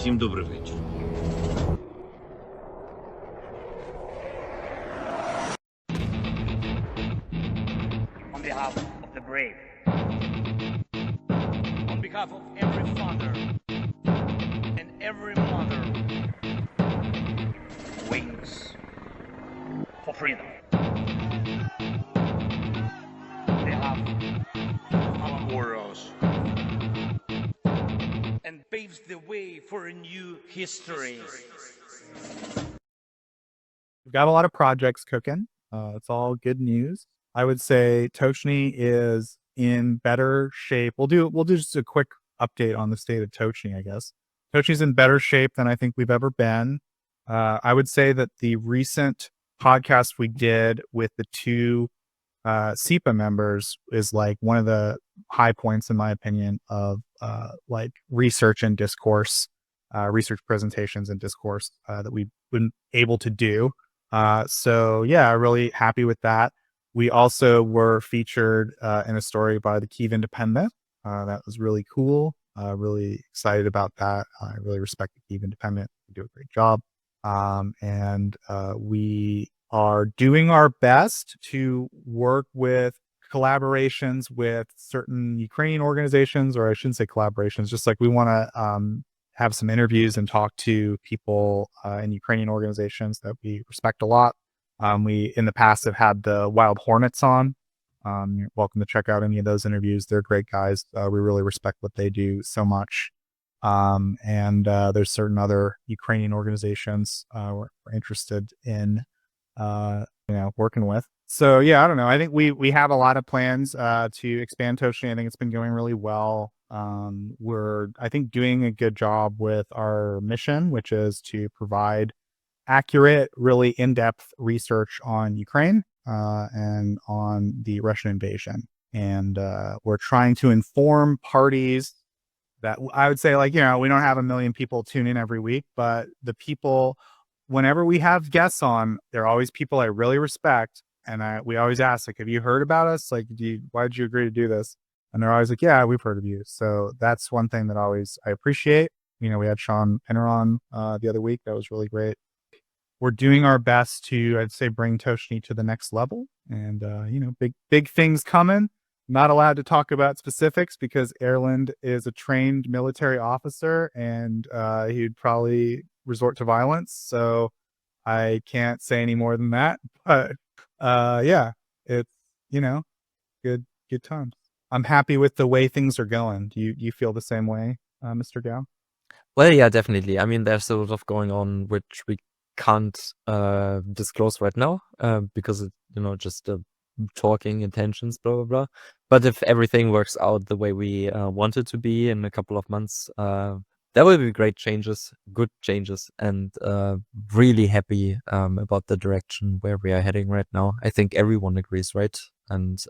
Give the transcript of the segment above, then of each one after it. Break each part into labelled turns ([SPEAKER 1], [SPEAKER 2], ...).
[SPEAKER 1] Всім добрий вечір.
[SPEAKER 2] On behalf of the brave, on behalf of every father and every mother who waits for freedom, on behalf of our warriors, and paves the way for a new history.
[SPEAKER 3] We've got a lot of projects cooking. It's all good news. I would say Tochnyi is in better shape. We'll do just a quick update on the state of Tochnyi, I guess. Tochnyi's in better shape than I think we've ever been. I would say that the recent podcast we did with the two SEPA members is like one of the high points, in my opinion, of like research and discourse, research presentations and discourse that we've been able to do. So yeah, really happy with that. We also were featured in a story by the Kyiv Independent. That was really cool. Really excited about that. I really respect the Kyiv Independent. They do a great job. And we are doing our best to work with collaborations with certain Ukrainian organizations, or I shouldn't say collaborations, just like we want to have some interviews and talk to people in Ukrainian organizations that we respect a lot. We, in the past, have had the Wild Hornets on. You're welcome to check out any of those interviews. They're great guys. We really respect what they do so much. And there's certain other Ukrainian organizations we're interested in, working with. So yeah, I don't know. I think we have a lot of plans to expand Tochnyi. I think it's been going really well. We're, I think, doing a good job with our mission, which is to provide accurate, really in-depth research on Ukraine and on the Russian invasion. And we're trying to inform parties that I would say, like, we don't have 1 million people tune in every week, but the people, whenever we have guests on, they're always people I really respect. And we always ask, like, have you heard about us? Like, why did you agree to do this? And they're always like, yeah, we've heard of you. So that's one thing that I appreciate. We had Sean Penner on the other week. That was really great. We're doing our best to, I'd say, bring Tochnyi to the next level. And, big things coming. Not allowed to talk about specifics because Erland is a trained military officer and he'd probably resort to violence. So I can't say any more than that. But yeah, it's, good times. I'm happy with the way things are going. Do you feel the same way, Mr. Gao?
[SPEAKER 4] Well, yeah, definitely. I mean, there's a lot of going on which we can't disclose right now because it, just talking intentions, blah blah blah. But if everything works out the way we want it to be in a couple of months, there will be great changes, good changes, and really happy about the direction where we are heading right now. I think everyone agrees, right? And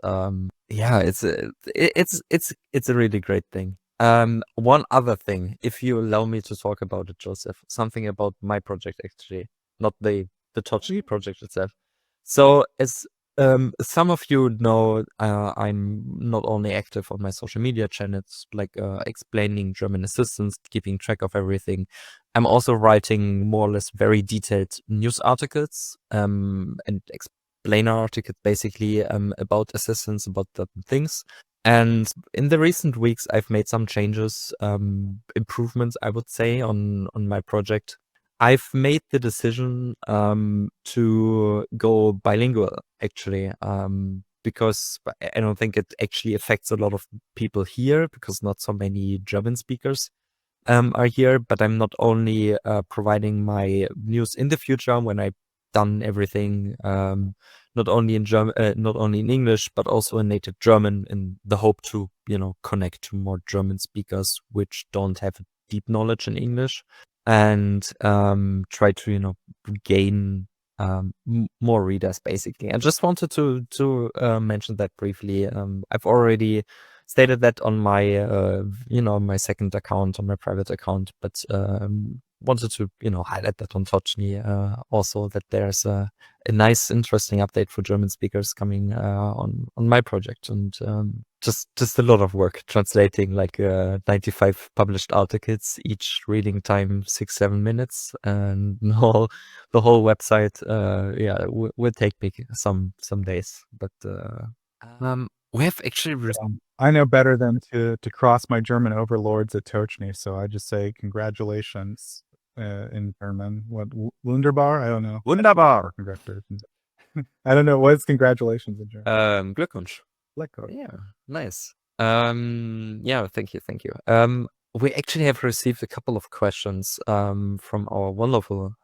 [SPEAKER 4] yeah, it's a really great thing. One other thing, if you allow me to talk about it, Joseph, something about my project actually, not the Tochnyi project itself. So as some of you know, I'm not only active on my social media channels, like explaining German assistance, keeping track of everything. I'm also writing more or less very detailed news articles and explainer articles, basically about assistance, about certain things. And in the recent weeks, I've made some changes, improvements, I would say, on my project. I've made the decision to go bilingual, actually, because I don't think it actually affects a lot of people here, because not so many German speakers are here. But I'm not only providing my news in the future when I've done everything, not only in German, not only in English, but also in native German, in the hope to, connect to more German speakers which don't have a deep knowledge in English, and try to, gain more readers, basically. I just wanted to mention that briefly. I've already stated that on my, my second account, on my private account, but wanted to, highlight that on Tochnyi, also that there's a nice, interesting update for German speakers coming on my project, and just a lot of work translating like 95 published articles, each reading time 6-7 minutes, and the whole website will take me some days, but we have actually
[SPEAKER 3] I know better than to cross my German overlords at Tochnyi, so I just say congratulations in German. What, wunderbar? I don't know.
[SPEAKER 4] Wunderbar.
[SPEAKER 3] Congratulations. I don't know. What's congratulations in German?
[SPEAKER 4] Glückwunsch.
[SPEAKER 3] Lecker.
[SPEAKER 4] Yeah, nice. Yeah, thank you. We actually have received a couple of questions from our wonderful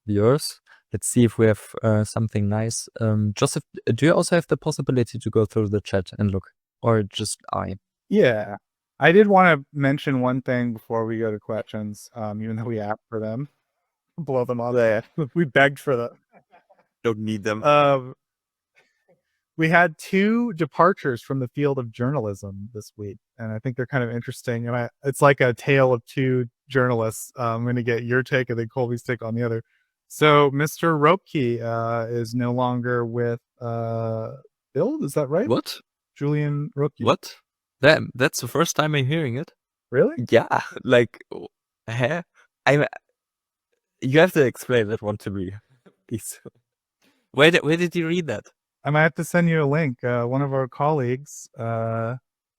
[SPEAKER 4] viewers. Let's see if we have something nice. Joseph, do you also have the possibility to go through the chat and look, or just I?
[SPEAKER 3] Yeah, I did want to mention one thing before we go to questions. Even though we asked for them, blow them all day. We begged for them.
[SPEAKER 4] Don't need them.
[SPEAKER 3] We had 2 departures from the field of journalism this week, and I think they're kind of interesting. And it's like a tale of 2 journalists. I'm going to get your take and then Colby's take on the other. So Mr. Ropke is no longer with Bild, is that right?
[SPEAKER 4] What?
[SPEAKER 3] Julian Ropke.
[SPEAKER 4] What? That's the first time I'm hearing it.
[SPEAKER 3] Really?
[SPEAKER 4] Yeah, like, huh? You have to explain that one to me, please. Where did you read that?
[SPEAKER 3] I might have to send you a link. One of our colleagues,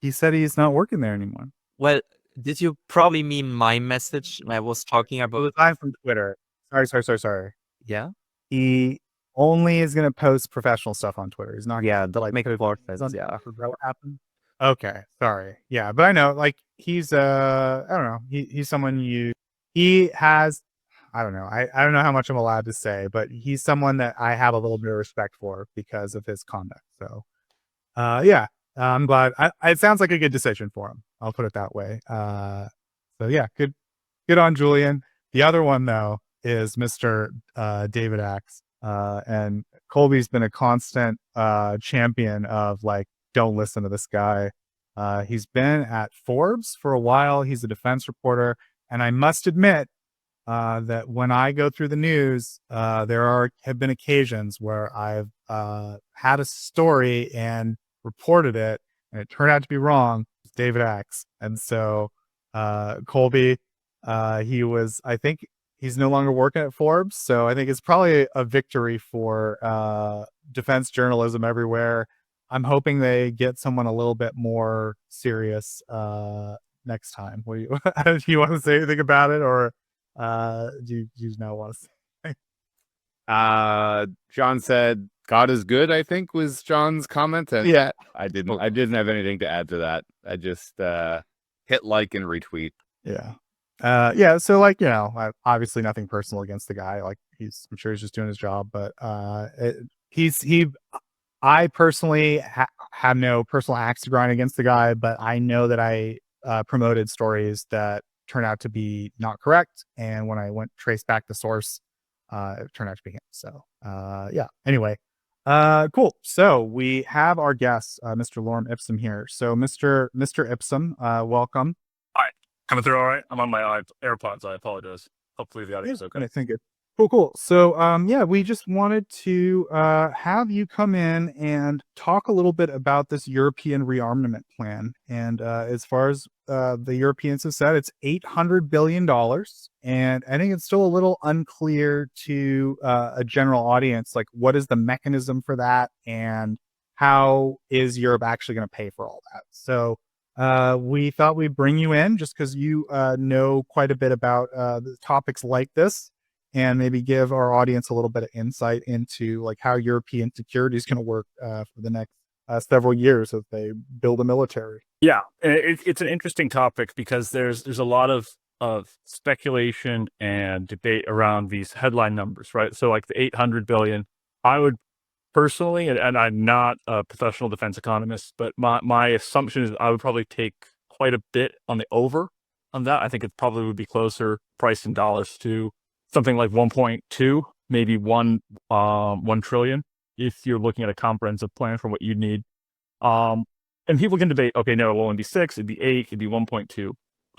[SPEAKER 3] he said he's not working there anymore.
[SPEAKER 4] Well, did you probably mean my message? I was talking about.
[SPEAKER 3] It was I'm from Twitter. Sorry.
[SPEAKER 4] Yeah.
[SPEAKER 3] He only is going to post professional stuff on Twitter. He's not.
[SPEAKER 4] Yeah, the
[SPEAKER 3] like
[SPEAKER 4] make a blog
[SPEAKER 3] he's
[SPEAKER 4] post.
[SPEAKER 3] on-
[SPEAKER 4] Yeah.
[SPEAKER 3] What happened? Okay, sorry. Yeah, but I know, like, he's I don't know. He's someone he has. I don't know. I don't know how much I'm allowed to say, but he's someone that I have a little bit of respect for because of his conduct. So, yeah, I'm glad. It sounds like a good decision for him. I'll put it that way. So yeah, good on Julian. The other one though is Mr. David Axe, and Colby's been a constant champion of like, don't listen to this guy. He's been at Forbes for a while. He's a defense reporter, and I must admit that when I go through the news, there have been occasions where I've had a story and reported it, and it turned out to be wrong. It's David Axe. And so Colby, I think he's no longer working at Forbes. So I think it's probably a victory for defense journalism everywhere. I'm hoping they get someone a little bit more serious next time. Do you want to say anything about it, or do you now want to say?
[SPEAKER 1] John said God is good, I think was John's comment. And
[SPEAKER 3] Yeah,
[SPEAKER 1] I didn't have anything to add to that. I just hit like and retweet.
[SPEAKER 3] yeah. Yeah, so like, obviously nothing personal against the guy. Like, I'm sure he's just doing his job, but I personally have no personal axe to grind against the guy, but I know that I promoted stories that turned out to be not correct, and when I traced back the source, it turned out to be him. So yeah, anyway, cool. So we have our guest, Mr. Lorem Ipsum here. So Mr. Ipsum, welcome.
[SPEAKER 5] Hi, coming through all right? I'm on my AirPods. I apologize. Hopefully the audio's okay.
[SPEAKER 3] I think it's cool. So yeah, we just wanted to have you come in and talk a little bit about this European rearmament plan. And as far as the Europeans have said, it's $800 billion. And I think it's still a little unclear to a general audience, like, what is the mechanism for that, and how is Europe actually going to pay for all that? So we thought we'd bring you in just because you know quite a bit about the topics like this, and maybe give our audience a little bit of insight into like how European security is going to work for the next several years as they build a military.
[SPEAKER 5] Yeah, it's an interesting topic because there's a lot of speculation and debate around these headline numbers, right? So like the 800 billion, I would personally, and I'm not a professional defense economist, but my assumption is I would probably take quite a bit on the over on that. I think it probably would be closer priced in dollars to something like 1.2, maybe 1 trillion, if you're looking at a comprehensive plan for what you need. And people can debate, okay, no, it will only be 6, it'd be 8, it'd be 1.2.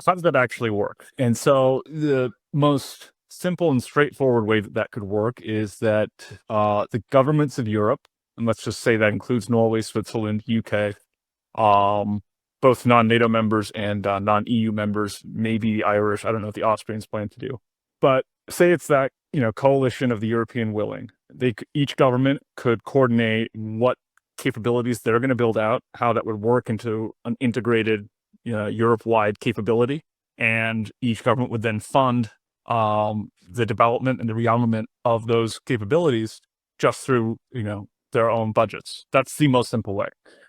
[SPEAKER 5] how does that actually work? And so the most simple and straightforward way that could work is that the governments of Europe, and let's just say that includes Norway, Switzerland, UK, both non-NATO members and non-EU members, maybe Irish. I don't know what the Austrians plan to do. But say it's that, coalition of the European willing. Each government could coordinate what capabilities they're going to build out, how that would work into an integrated Europe-wide capability. And each government would then fund the development and the rearmament of those capabilities just through, their own budgets. That's the most simple way.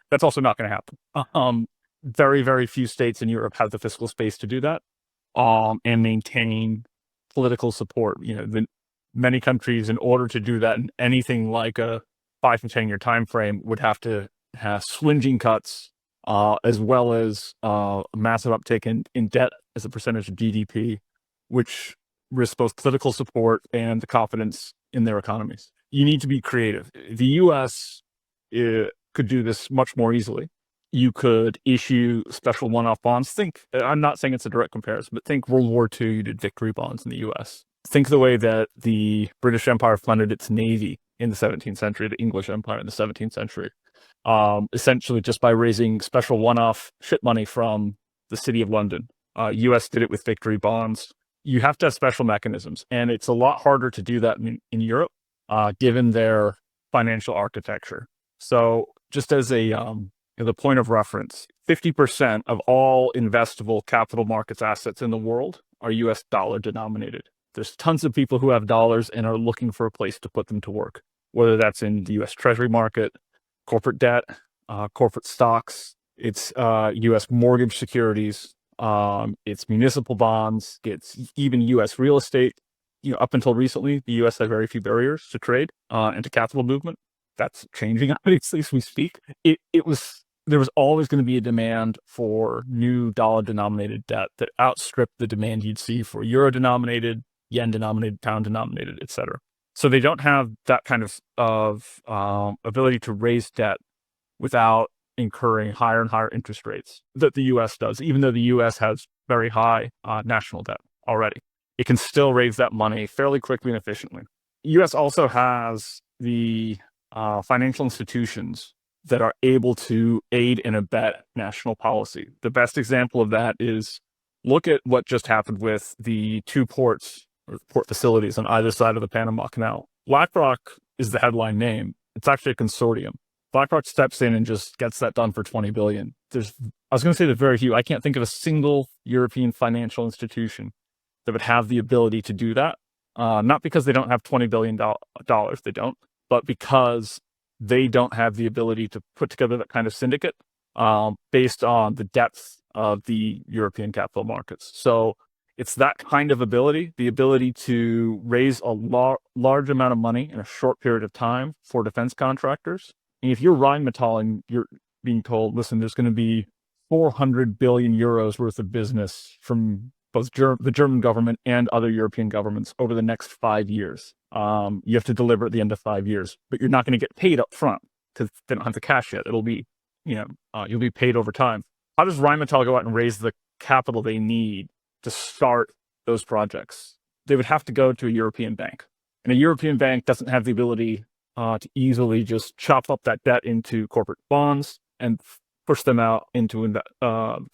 [SPEAKER 5] That's also not going to happen. Very, very few states in Europe have the fiscal space to do that and maintain political support. Many countries, in order to do that in anything like a 5 to 10 year time frame, would have to have swinging cuts as well as a massive uptick in debt as a percentage of GDP, which risks both political support and the confidence in their economies. You need to be creative. The US could do this much more easily. You could issue special one-off bonds. I'm not saying it's a direct comparison, but think World War II, you did victory bonds in the US. Think the way that the British Empire funded its navy in the 17th century, the English Empire in the 17th century, essentially just by raising special one-off ship money from the City of London. US did it with victory bonds. You have to have special mechanisms, and it's a lot harder to do that in Europe, given their financial architecture. So just as the point of reference, 50% of all investable capital markets assets in the world are US dollar denominated. There's tons of people who have dollars and are looking for a place to put them to work, whether that's in the US Treasury market, corporate debt, corporate stocks, it's US mortgage securities, it's municipal bonds, it's even US real estate. Up until recently, the US had very few barriers to trade and to capital movement. That's changing, obviously, as we speak. There was always going to be a demand for new dollar-denominated debt that outstripped the demand you'd see for euro-denominated, yen-denominated, pound-denominated, et cetera. So they don't have that kind of ability to raise debt without incurring higher and higher interest rates that the U.S. does, even though the U.S. has very high national debt already. It can still raise that money fairly quickly and efficiently. The U.S. also has the financial institutions that are able to aid and abet national policy. The best example of that is look at what just happened with the two ports or port facilities on either side of the Panama Canal. BlackRock is the headline name. It's actually a consortium. BlackRock steps in and just gets that done for $20 billion. I was going to say there's very few. I can't think of a single European financial institution that would have the ability to do that. Not because they don't have $20 billion, they don't, but because they don't have the ability to put together that kind of syndicate based on the depth of the European capital markets. So it's that kind of ability, the ability to raise a large amount of money in a short period of time for defense contractors. And if you're Rheinmetall and you're being told, listen, there's going to be 400 billion euros worth of business from both the German government and other European governments over the next 5 years. You have to deliver at the end of 5 years, but you're not going to get paid up front because they don't have the cash yet. It'll be, you'll be paid over time. How does Rheinmetall go out and raise the capital they need to start those projects? They would have to go to a European bank, and a European bank doesn't have the ability to easily just chop up that debt into corporate bonds and push them out into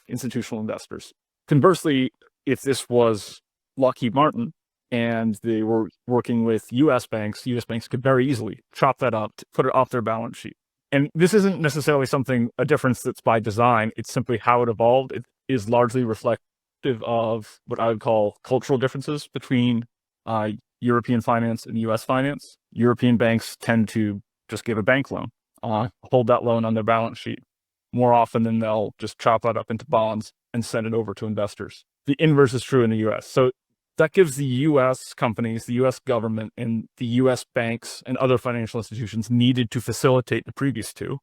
[SPEAKER 5] institutional investors. Conversely, if this was Lockheed Martin and they were working with U.S. banks could very easily chop that up, put it off their balance sheet. And this isn't necessarily a difference that's by design. It's simply how it evolved. It is largely reflective of what I would call cultural differences between European finance and U.S. finance. European banks tend to just give a bank loan, hold that loan on their balance sheet. More often than they'll just chop that up into bonds and send it over to investors. The inverse is true in the U.S. So that gives the U.S. companies, the U.S. government, and the U.S. banks and other financial institutions needed to facilitate the previous two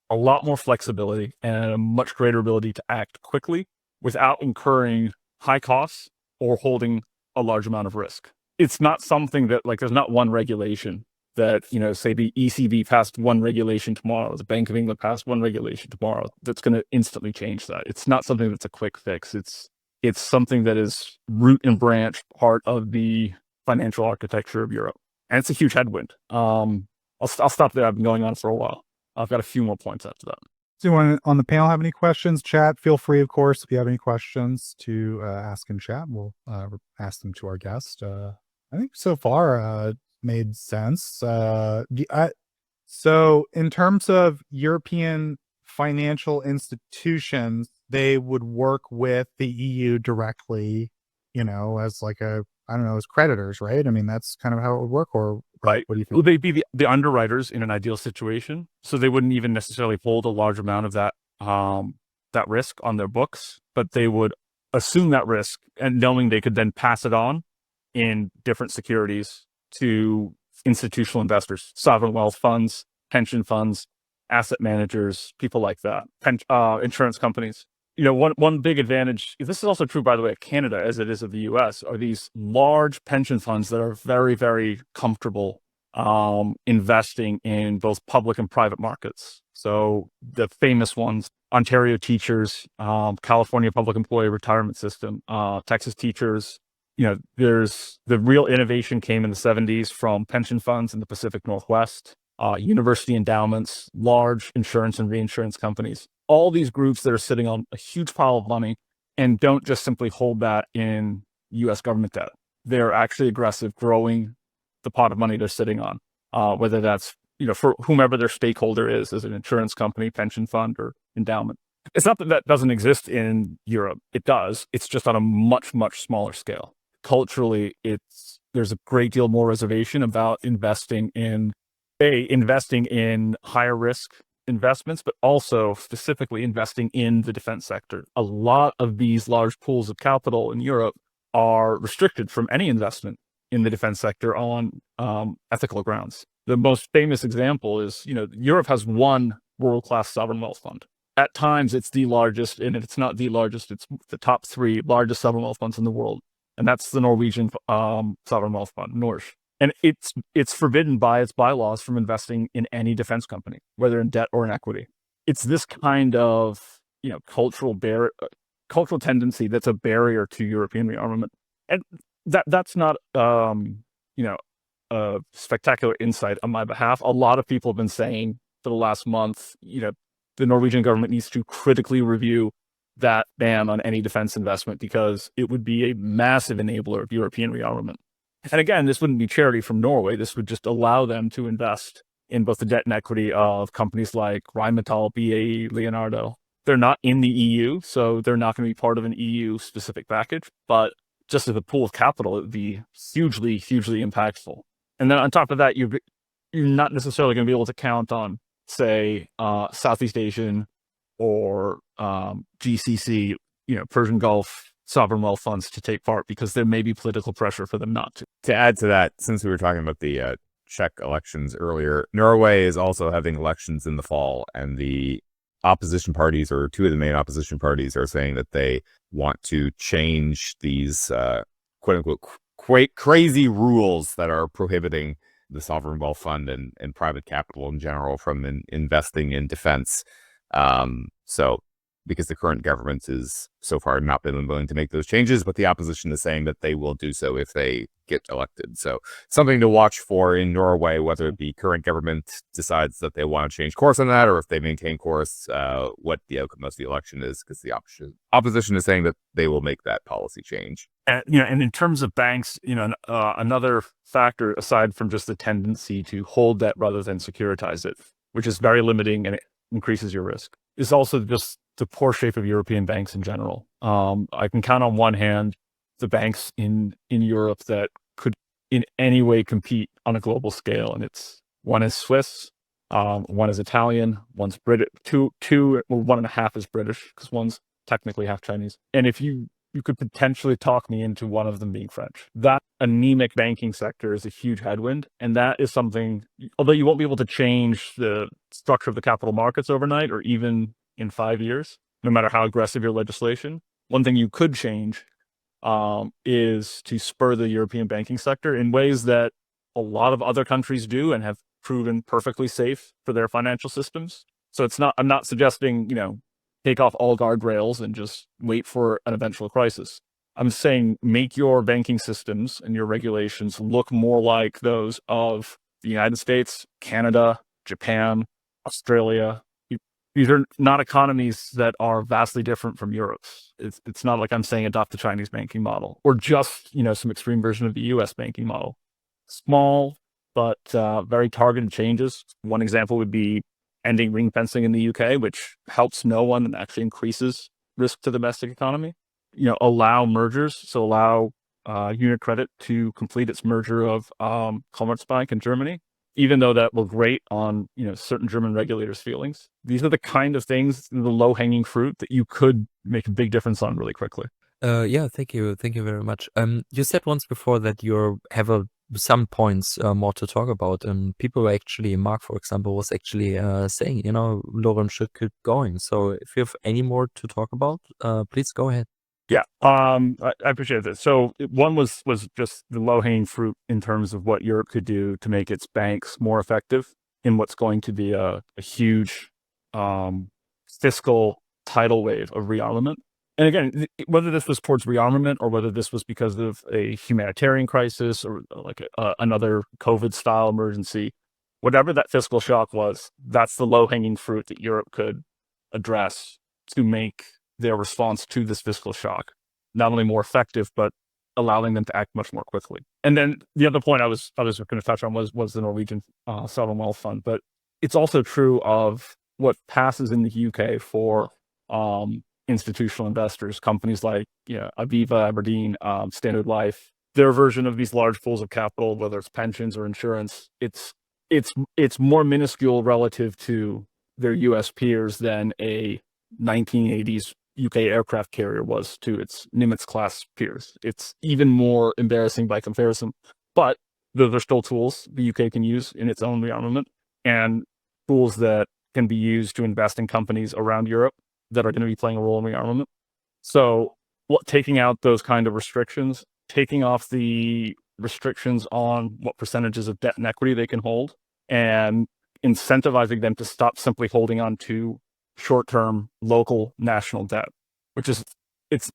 [SPEAKER 5] a lot more flexibility and a much greater ability to act quickly without incurring high costs or holding a large amount of risk. It's not something that, there's not one regulation that, say the ECB passed one regulation tomorrow, the Bank of England passed one regulation tomorrow, that's going to instantly change that. It's not something that's a quick fix. It's It's something that is root and branch part of the financial architecture of Europe. And it's a huge headwind. I'll stop there. I've been going on for a while. I've got a few more points after that.
[SPEAKER 3] Does anyone on the panel have any questions? Chat, feel free, of course, if you have any questions to ask in chat. We'll ask them to our guest. I think so far made sense. So in terms of European financial institutions, they would work with the EU directly, as like as creditors, right? I mean, that's kind of how it would work, or
[SPEAKER 5] right?
[SPEAKER 3] What do you think?
[SPEAKER 5] Will they be the underwriters in an ideal situation? So they wouldn't even necessarily hold a large amount of that risk on their books, but they would assume that risk and knowing they could then pass it on in different securities to institutional investors, sovereign wealth funds, pension funds, asset managers, people like that, insurance companies. One big advantage, this is also true, by the way, of Canada as it is of the US, are these large pension funds that are very, very comfortable investing in both public and private markets. So the famous ones, Ontario Teachers, California Public Employee Retirement System, Texas Teachers. There's the real innovation came in the 70s from pension funds in the Pacific Northwest, university endowments, large insurance and reinsurance companies. All these groups that are sitting on a huge pile of money and don't just simply hold that in US government debt. They're actually aggressive, growing the pot of money they're sitting on, whether that's, for whomever their stakeholder is, as an insurance company, pension fund, or endowment. It's not that that doesn't exist in Europe. It does. It's just on a much, much smaller scale. Culturally, there's a great deal more reservation about investing in higher risk investments, but also specifically investing in the defense sector. A lot of these large pools of capital in Europe are restricted from any investment in the defense sector on ethical grounds. The most famous example is, Europe has one world-class sovereign wealth fund. At times, it's the largest, and it's not the largest, it's the top 3 largest sovereign wealth funds in the world. And that's the Norwegian sovereign wealth fund, Norge. And it's forbidden by its bylaws from investing in any defense company, whether in debt or in equity. It's this kind of cultural tendency that's a barrier to European rearmament, and that's not a spectacular insight on my behalf. A lot of people have been saying for the last month, the Norwegian government needs to critically review that ban on any defense investment because it would be a massive enabler of European rearmament. And again, this wouldn't be charity from Norway. This would just allow them to invest in both the debt and equity of companies like Rheinmetall, BAE, Leonardo. They're not in the EU, so they're not going to be part of an EU-specific package. But just as a pool of capital, it would be hugely, hugely impactful. And then on top of that, you're not necessarily going to be able to count on, say, Southeast Asian or GCC, Persian Gulf sovereign wealth funds to take part because there may be political pressure for them not to.
[SPEAKER 1] To add to that, since we were talking about the Czech elections earlier, Norway is also having elections in the fall, and the opposition parties, or 2 of the main opposition parties, are saying that they want to change these quote unquote crazy rules that are prohibiting the sovereign wealth fund and private capital in general from investing in defense. So because the current government is so far not been willing to make those changes, but the opposition is saying that they will do so if they get elected. So something to watch for in Norway, whether the current government decides that they want to change course on that, or if they maintain course, what the outcome of the election is, because the opposition is saying that they will make that policy change.
[SPEAKER 5] And, and in terms of banks, another factor aside from just the tendency to hold debt rather than securitize it, which is very limiting and it increases your risk, is also just the poor shape of European banks in general. I can count on one hand the banks in Europe that could in any way compete on a global scale, and one is Swiss, one is Italian, one's British, two, well, 1.5 is British because one's technically half Chinese. And if you could potentially talk me into one of them being French. That anemic banking sector is a huge headwind, and that is something, although you won't be able to change the structure of the capital markets overnight or even in 5 years, no matter how aggressive your legislation, one thing you could change is to spur the European banking sector in ways that a lot of other countries do and have proven perfectly safe for their financial systems. So I'm not suggesting, take off all guardrails and just wait for an eventual crisis. I'm saying make your banking systems and your regulations look more like those of the United States, Canada, Japan, Australia. These are not economies that are vastly different from Europe's. It's not like I'm saying adopt the Chinese banking model or just, some extreme version of the US banking model. Small, but very targeted changes. One example would be ending ring fencing in the UK, which helps no one and actually increases risk to the domestic economy. Allow mergers. So allow UniCredit to complete its merger of Commerzbank in Germany, even though that will grate on certain German regulators' feelings. These are the kind of things, the low-hanging fruit that you could make a big difference on really quickly.
[SPEAKER 4] Yeah, thank you very much. You said once before that you have some points more to talk about. People were actually, Mark, for example, was actually saying, Lorem should keep going. So if you have any more to talk about, please go ahead.
[SPEAKER 5] Yeah, I appreciate this. So one was just the low-hanging fruit in terms of what Europe could do to make its banks more effective in what's going to be a huge fiscal tidal wave of rearmament. And again, whether this was towards rearmament or whether this was because of a humanitarian crisis or like another COVID-style emergency, whatever that fiscal shock was, that's the low-hanging fruit that Europe could address to make their response to this fiscal shock not only more effective, but allowing them to act much more quickly. And then the other point I was going to touch on was the Norwegian sovereign wealth fund, but it's also true of what passes in the UK for institutional investors, companies like Aviva, Aberdeen, Standard Life. Their version of these large pools of capital, whether it's pensions or insurance, it's more minuscule relative to their US peers than a 1980s UK aircraft carrier was to its Nimitz class peers. It's even more embarrassing by comparison, but they're still tools the UK can use in its own rearmament and tools that can be used to invest in companies around Europe that are going to be playing a role in rearmament. So taking out those kind of restrictions, taking off the restrictions on what percentages of debt and equity they can hold, and incentivizing them to stop simply holding on to short-term local national debt,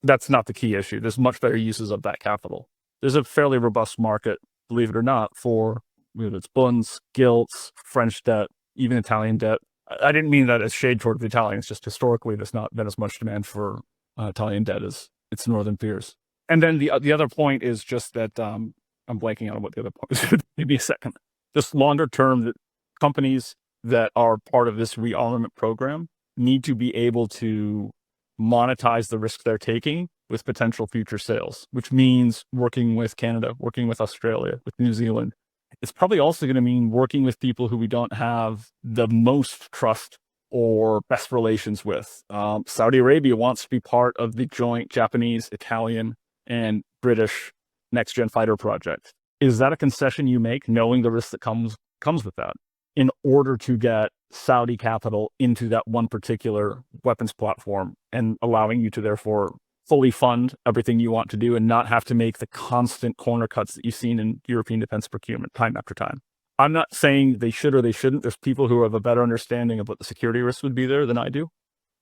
[SPEAKER 5] that's not the key issue. There's much better uses of that capital. There's a fairly robust market, believe it or not, for whether it's bunds, gilts, French debt, even Italian debt. I didn't mean that as shade toward the Italians, just historically there's not been as much demand for Italian debt as its northern peers. And then the other point is just that I'm blanking on what the other point is. Give me a second. Just longer term, that companies that are part of this rearmament program need to be able to monetize the risk they're taking with potential future sales, which means working with Canada, working with Australia, with New Zealand. It's probably also going to mean working with people who we don't have the most trust or best relations with. Saudi Arabia wants to be part of the joint Japanese, Italian, and British next-gen fighter project. Is that a concession you make, knowing the risk that comes with that, in order to get Saudi capital into that one particular weapons platform and allowing you to therefore fully fund everything you want to do and not have to make the constant corner cuts that you've seen in European defense procurement time after time? I'm not saying they should or they shouldn't. There's people who have a better understanding of what the security risks would be there than I do.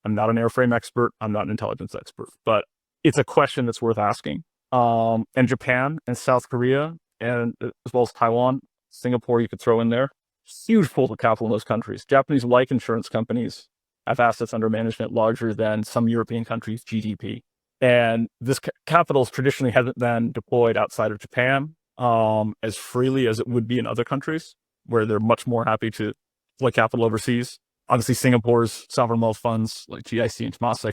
[SPEAKER 5] I'm not an airframe expert. I'm not an intelligence expert, but it's a question that's worth asking. And Japan and South Korea, and as well as Taiwan, Singapore, you could throw in there. Huge pools of capital in those countries. Japanese life insurance companies have assets under management larger than some European countries' GDP. And this capital traditionally hasn't been deployed outside of Japan as freely as it would be in other countries, where they're much more happy to deploy capital overseas. Obviously, Singapore's sovereign wealth funds like GIC and Temasek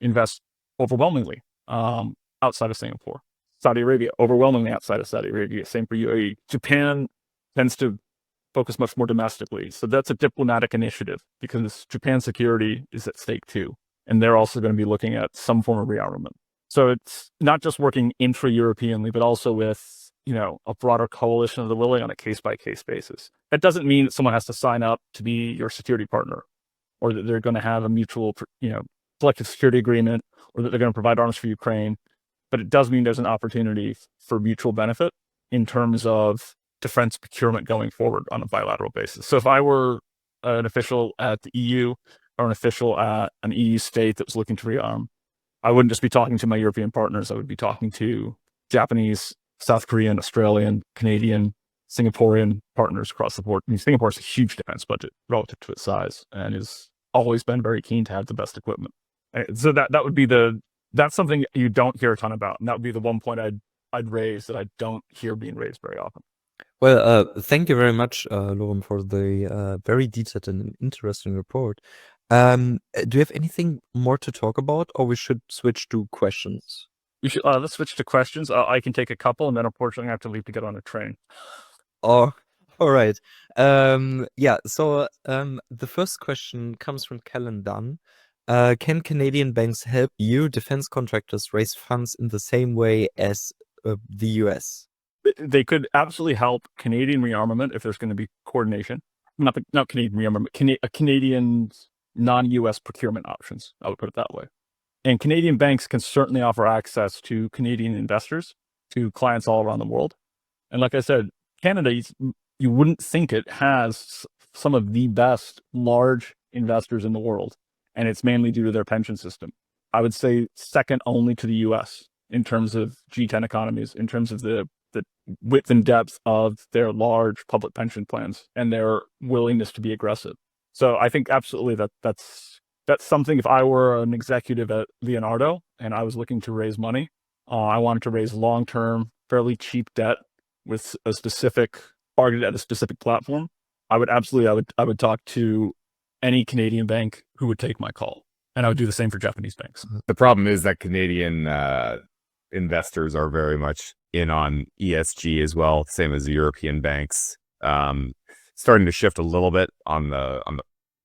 [SPEAKER 5] invest overwhelmingly outside of Singapore. Saudi Arabia, overwhelmingly outside of Saudi Arabia. Same for UAE. Japan tends to focus much more domestically. So that's a diplomatic initiative because Japan's security is at stake too. And they're also going to be looking at some form of rearmament. So it's not just working intra-Europeanly, but also with, a broader coalition of the willing on a case-by-case basis. That doesn't mean that someone has to sign up to be your security partner or that they're going to have a mutual, collective security agreement or that they're going to provide arms for Ukraine. But it does mean there's an opportunity for mutual benefit in terms of defense procurement going forward on a bilateral basis. So if I were an official at the EU or an official at an EU state that was looking to rearm, I wouldn't just be talking to my European partners. I would be talking to Japanese, South Korean, Australian, Canadian, Singaporean partners across the board. I mean, Singapore has a huge defense budget relative to its size and has always been very keen to have the best equipment. So that would be that's something you don't hear a ton about. And that would be the one point I'd raise that I don't hear being raised very often.
[SPEAKER 4] Well, thank you very much, Lorem, for the very detailed and interesting report. Do you have anything more to talk about, or we should switch to questions?
[SPEAKER 5] We should let's switch to questions. I can take a couple, and then unfortunately I have to leave to get on a train.
[SPEAKER 4] Oh, all right. Yeah. So the first question comes from Kellen Dunn. Can Canadian banks help EU defense contractors raise funds in the same way as the US?
[SPEAKER 5] They could absolutely help Canadian rearmament if there's going to be coordination. Not Canadian rearmament, Canadian non-US procurement options. I would put it that way. And Canadian banks can certainly offer access to Canadian investors, to clients all around the world. And like I said, Canada, you wouldn't think it has some of the best large investors in the world, and it's mainly due to their pension system. I would say second only to the US in terms of G10 economies, in terms of the width and depth of their large public pension plans and their willingness to be aggressive. So I think absolutely that's something. If I were an executive at Leonardo and I was looking to raise money, I wanted to raise long-term, fairly cheap debt with a specific targeted at a specific platform. I would talk to any Canadian bank who would take my call, and I would do the same for Japanese banks.
[SPEAKER 1] The problem is that Canadian investors are very much in on ESG as well, same as the European banks. Starting to shift a little bit on the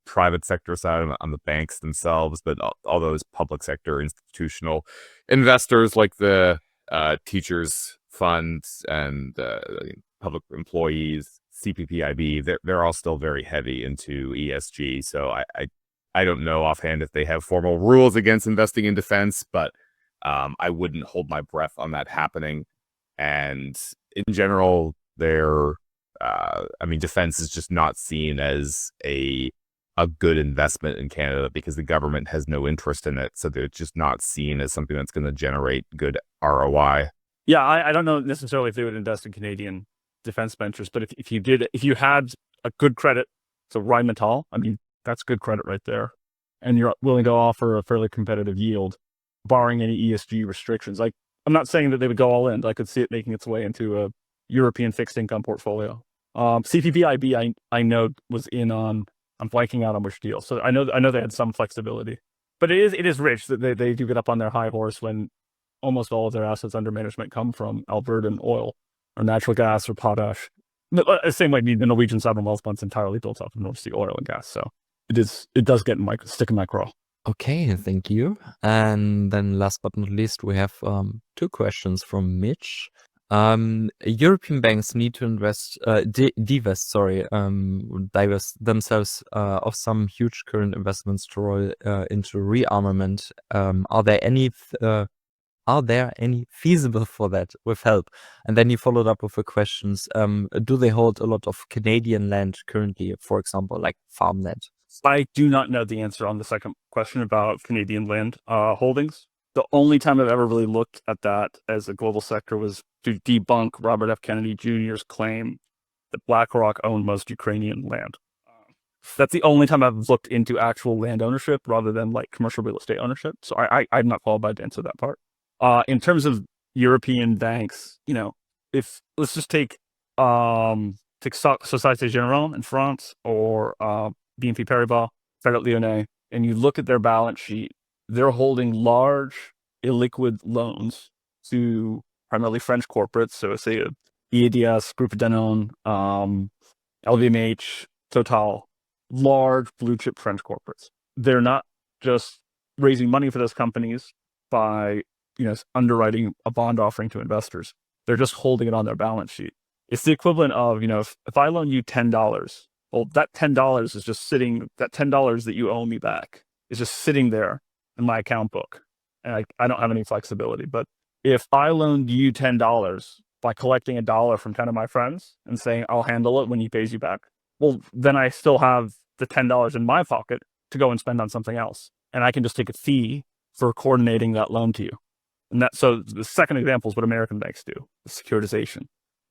[SPEAKER 1] private sector side, on the banks themselves, but all those public sector institutional investors like the teachers funds and public employees, CPPIB, they're all still very heavy into ESG. So I don't know offhand if they have formal rules against investing in defense, but I wouldn't hold my breath on that happening. And in general, defense is just not seen as a good investment in Canada because the government has no interest in it. So they're just not seen as something that's going to generate good ROI.
[SPEAKER 5] Yeah, I don't know necessarily if they would invest in Canadian defense ventures, but if you had a good credit, so Rheinmetall, I mean, that's good credit right there, and you're willing to offer a fairly competitive yield, barring any ESG restrictions. Like, I'm not saying that they would go all in. I could see it making its way into a European fixed income portfolio. CPPIB, I know was in on. I'm blanking out on which deal, so I know they had some flexibility, but it is rich that they do get up on their high horse when almost all of their assets under management come from Albertan oil or natural gas or potash. The same way the Norwegian sovereign wealth fund's entirely built off of North Sea oil and gas. So it does get stick in my craw.
[SPEAKER 4] Okay, thank you. And then last but not least, we have two questions from Mitch. European banks need to divest themselves of some huge current investments to roll into rearmament. Are there any feasible for that with help? And then he followed up with the questions, do they hold a lot of Canadian land currently, for example, like farmland?
[SPEAKER 5] I do not know the answer on the second question about Canadian land holdings. The only time I've ever really looked at that as a global sector was to debunk Robert F. Kennedy Jr.'s claim that BlackRock owned most Ukrainian land. That's the only time I've looked into actual land ownership rather than like commercial real estate ownership. So I'm not qualified to answer that part. In terms of European banks, if let's just take Société Générale in France or BNP Paribas, Credit Lyonnais, and you look at their balance sheet, they're holding large illiquid loans to primarily French corporates. So say EADS, Groupe Danone, LVMH, Total, large blue chip French corporates. They're not just raising money for those companies by underwriting a bond offering to investors. They're just holding it on their balance sheet. It's the equivalent of, if I loan you $10, well, that $10 is just sitting, that $10 that you owe me back is just sitting there in my account book. And I don't have any flexibility. But if I loaned you $10 by collecting $1 from 10 of my friends and saying, I'll handle it when he pays you back, well, then I still have the $10 in my pocket to go and spend on something else. And I can just take a fee for coordinating that loan to you. And so the second example is what American banks do, the securitization.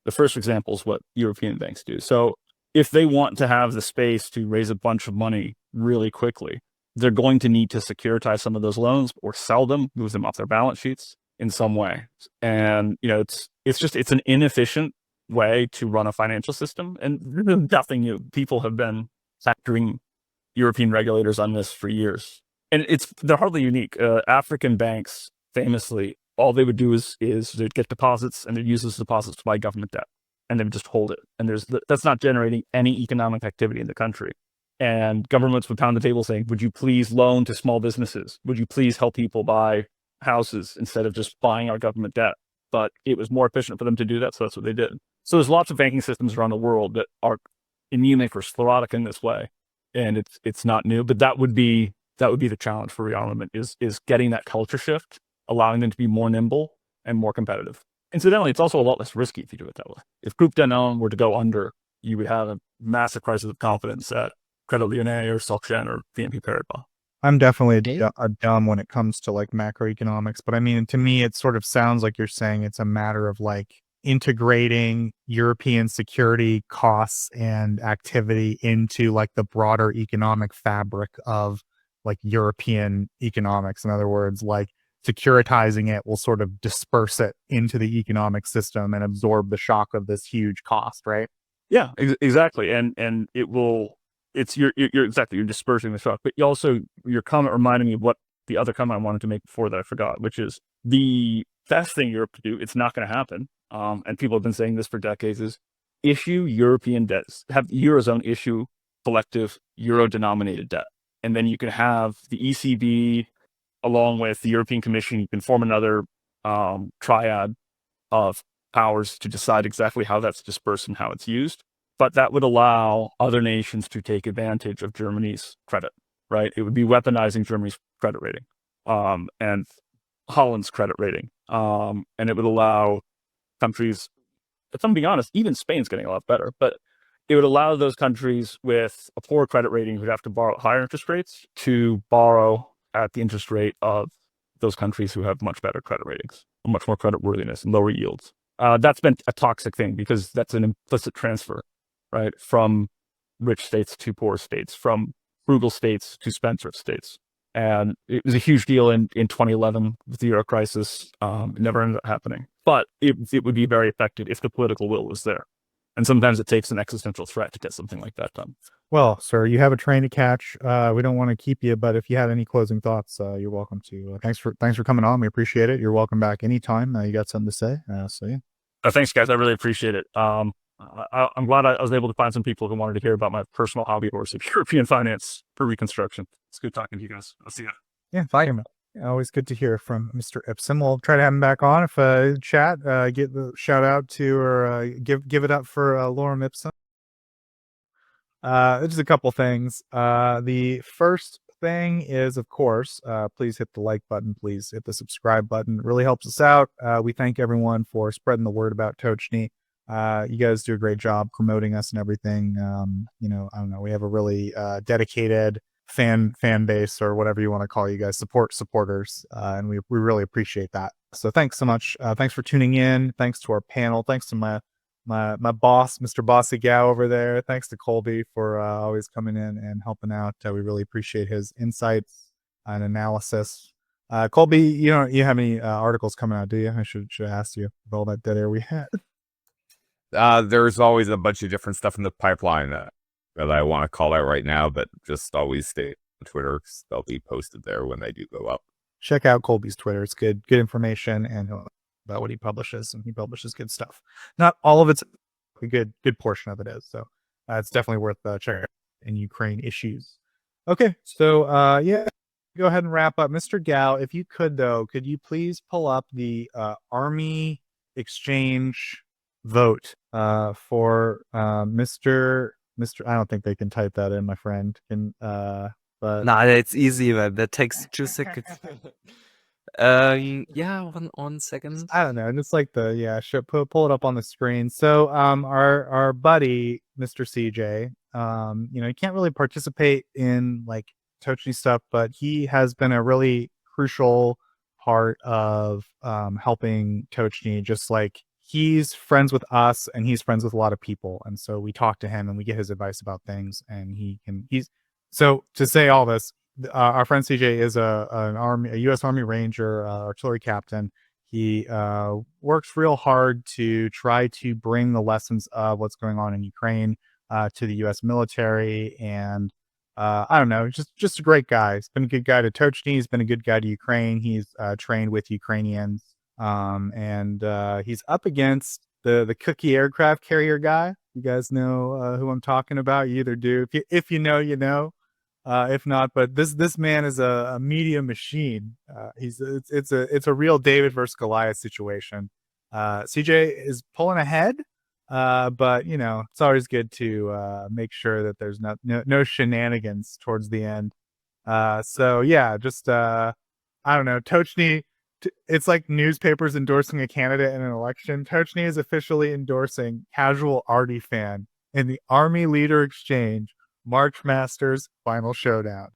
[SPEAKER 5] The first example is what European banks do. So if they want to have the space to raise a bunch of money really quickly, they're going to need to securitize some of those loans or sell them, move them off their balance sheets in some way. And, it's an inefficient way to run a financial system. And nothing new. People have been factoring European regulators on this for years. And they're hardly unique. African banks, famously, all they would do is they'd get deposits and they'd use those deposits to buy government debt. And they would just hold it. And that's not generating any economic activity in the country. And governments would pound the table saying, would you please loan to small businesses? Would you please help people buy houses instead of just buying our government debt? But it was more efficient for them to do that, so that's what they did. So there's lots of banking systems around the world that are anemic or sclerotic in this way. And it's not new, but that would be the challenge for rearmament is getting that culture shift, allowing them to be more nimble and more competitive. Incidentally, it's also a lot less risky if you do it that way. If Groupe Danone were to go under, you would have a massive crisis of confidence at Credit Lyonnais or SocGen or BNP Paribas.
[SPEAKER 3] I'm definitely a dumb when it comes to like macroeconomics, but I mean, to me, it sort of sounds like you're saying it's a matter of like integrating European security costs and activity into like the broader economic fabric of like European economics. In other words, like securitizing it will sort of disperse it into the economic system and absorb the shock of this huge cost, right?
[SPEAKER 5] Yeah, exactly. And it will, you're exactly, you're dispersing the shock. But your comment reminded me of what the other comment I wanted to make before that I forgot, which is the best thing Europe to do, it's not going to happen. And people have been saying this for decades, is issue European debts, have Eurozone issue collective euro-denominated debt. And then you can have the ECB along with the European Commission, you can form another triad of powers to decide exactly how that's dispersed and how it's used. But that would allow other nations to take advantage of Germany's credit, right? It would be weaponizing Germany's credit rating and Holland's credit rating. And it would allow countries, if I'm being honest, even Spain's getting a lot better, but it would allow those countries with a poor credit rating who'd have to borrow at higher interest rates to borrow at the interest rate of those countries who have much better credit ratings, much more credit worthiness and lower yields. That's been a toxic thing because that's an implicit transfer, right? From rich states to poor states, from frugal states to spendthrift states. And it was a huge deal in 2011 with the Euro crisis. It never ended up happening, but it would be very effective if the political will was there. And sometimes it takes an existential threat to get something like that done.
[SPEAKER 3] Well, sir, you have a train to catch. We don't want to keep you, but if you had any closing thoughts, you're welcome to. Thanks for coming on. We appreciate it. You're welcome back anytime. You got something to say. So yeah.
[SPEAKER 5] Thanks, guys. I really appreciate it. I'm glad I was able to find some people who wanted to hear about my personal hobby horse of European finance for reconstruction. It's good talking to you guys. I'll see you.
[SPEAKER 3] Yeah, fine. Always good to hear from Mr. Ipsum. We'll try to have him back on if chat. Get the shout out to or give it up for Lorem Ipsum. Just a couple things. The first thing is, of course, please hit the like button. Please hit the subscribe button. It really helps us out. We thank everyone for spreading the word about Tochnyi. You guys do a great job promoting us and everything. I don't know. We have a really dedicated fan base, or whatever you want to call you guys, supporters, and we really appreciate that. So thanks so much. Thanks for tuning in. Thanks to our panel. Thanks to my boss, Mr. Bossy Gao over there. Thanks to Colby for always coming in and helping out. We really appreciate his insights and analysis. Colby, you have any articles coming out, do you? I should ask you with all that dead air we had.
[SPEAKER 1] There's always a bunch of different stuff in the pipeline that I want to call out right now, but just always stay on Twitter. They'll be posted there when they do go up.
[SPEAKER 3] Check out Colby's Twitter. It's good information and about what he publishes, and he publishes good stuff. Not all of it's a good portion of it is. So it's definitely worth checking out in Ukraine issues. Okay, so yeah, go ahead and wrap up. Mr. Gao, if you could you please pull up the army exchange vote for Mr. I don't think they can type that in, my friend. But
[SPEAKER 4] nah, it's easy, man. That takes 2 seconds. Yeah, one second.
[SPEAKER 3] I don't know. And it's like should pull it up on the screen. So our buddy, Mr. CJ, he can't really participate in like Tochnyi stuff, but he has been a really crucial part of helping Tochnyi. Just like he's friends with us and he's friends with a lot of people, and so we talk to him and we get his advice about things, and he's so to say all this. Our friend CJ is a U.S. Army Ranger, artillery captain. He works real hard to try to bring the lessons of what's going on in Ukraine to the U.S. military, and I don't know, just a great guy. He's been a good guy to Tochnyi. He's been a good guy to Ukraine. He's trained with Ukrainians, and he's up against the Cookie aircraft carrier guy. You guys know who I'm talking about. You either do. If you know, you know. If not, but this man is a media machine. It's a real David versus Goliath situation. CJ is pulling ahead, but you know it's always good to make sure that there's no shenanigans towards the end. So yeah, just I don't know. Tochnyi, it's like newspapers endorsing a candidate in an election. Tochnyi is officially endorsing casual arty fan in the Army Leader Exchange March Masters Final Showdown.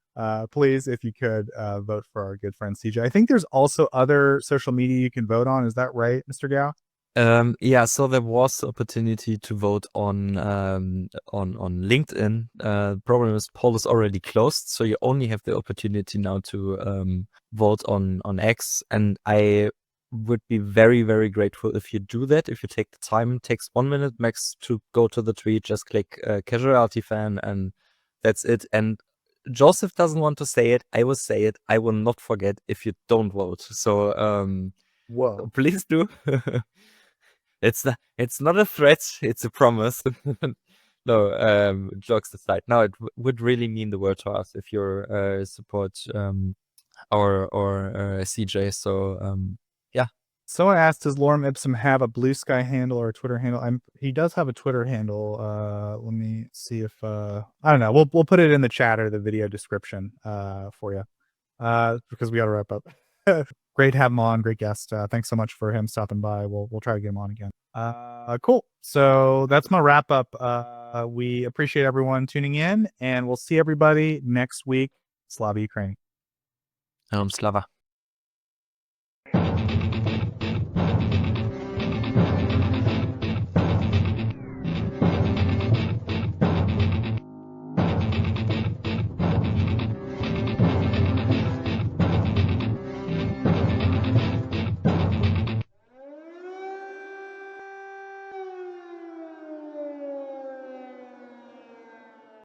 [SPEAKER 3] Please, if you could, vote for our good friend CJ. I think there's also other social media you can vote on. Is that right, Mr. Gao?
[SPEAKER 4] Yeah, so there was the opportunity to vote on LinkedIn. Problem is poll is already closed, so you only have the opportunity now to vote on X. And I would be very, very grateful if you do that. If you take the time, it takes 1 minute max to go to the tweet, just click casualty fan, and that's it. And Joseph doesn't want to say it. I will say it. I will not forget if you don't vote. So
[SPEAKER 3] Whoa.
[SPEAKER 4] please do. It's not a threat. It's a promise. No, jokes aside. No, it would really mean the world to us if you support our CJ. So yeah.
[SPEAKER 3] Someone asked, does Lorem Ipsum have a BlueSky handle or a Twitter handle? He does have a Twitter handle. Let me see if I don't know. We'll put it in the chat or the video description for you because we got to wrap up. Great to have him on. Great guest. Thanks so much for him stopping by. We'll try to get him on again. Cool. So that's my wrap up. We appreciate everyone tuning in, and we'll see everybody next week. Slava Ukraini.
[SPEAKER 4] Slava.